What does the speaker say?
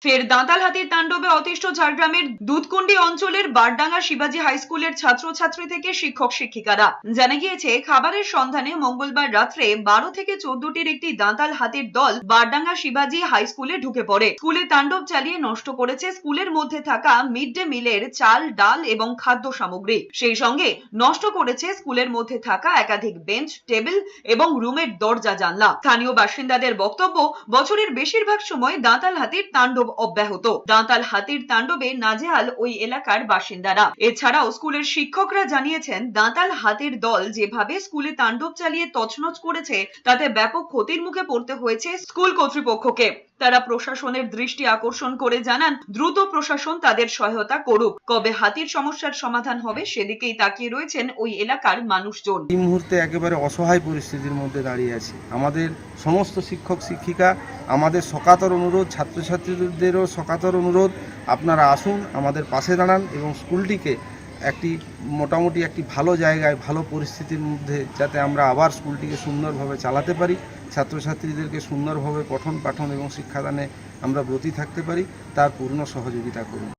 ফের দাঁতাল হাতির তাণ্ডবে অতিষ্ঠ ঝাড়গ্রামের দুধকুন্ডি অঞ্চলের বারডাঙ্গা শিবাজি হাই স্কুলের ছাত্রছাত্রী থেকে শিক্ষক শিক্ষিকারা। জানা গিয়েছে, খাবারের সন্ধানে মঙ্গলবার রাত্রে 12 থেকে 14টির একটি দাঁতাল হাতির দল বারডাঙ্গা শিবাজি হাই স্কুলে ঢুকে পড়ে। স্কুলে তাণ্ডব চালিয়ে নষ্ট করেছে স্কুলের মধ্যে থাকা মিড ডে মিলের চাল, ডাল এবং খাদ্য সামগ্রী। সেই সঙ্গে নষ্ট করেছে স্কুলের মধ্যে থাকা একাধিক বেঞ্চ, টেবিল এবং রুমের দরজা জানলা। স্থানীয় বাসিন্দাদের বক্তব্য, বছরের বেশিরভাগ সময় দাঁতাল হাতির তাণ্ডব অব্যাহত। দাঁতাল হাতির তাণ্ডবে নাজেহাল ওই এলাকার বাসিন্দারা। এছাড়াও স্কুলের শিক্ষকরা জানিয়েছেন, দাঁতাল হাতির দল যেভাবে স্কুলে তাণ্ডব চালিয়ে তছনছ করেছে তাতে ব্যাপক ক্ষতির মুখে পড়তে হয়েছে স্কুল কর্তৃপক্ষকে। তারা প্রশাসনের দৃষ্টি আকর্ষণ করে জানান, দ্রুত প্রশাসন তাদের সহায়তা করুক। কবে হাতির সমস্যার সমাধান হবে সেদিকেই তাকিয়ে রয়েছেন ওই এলাকার মানুষজন। এই মুহূর্তে একেবারে অসহায় পরিস্থিতির মধ্যে দাঁড়িয়ে আছি। আমাদের সমস্ত শিক্ষক শিক্ষিকা, আমাদের সকাতর অনুরোধ, ছাত্রছাত্রীদেরও সকাতর অনুরোধ, আপনারা আসুন, আমাদের পাশে দাঁড়ান এবং স্কুলটিকে মোটামুটি একটি ভালো জায়গায়, ভালো পরিস্থিতির মধ্যে যাতে আমরা আবার স্কুলটিকে সুন্দরভাবে চালাতে পারি, ছাত্রছাত্রীদেরকে সুন্দরভাবে পঠন পাঠন এবং শিক্ষাদানে আমরা ব্রতী থাকতে পারি, তার পূর্ণ সহযোগিতা করুন।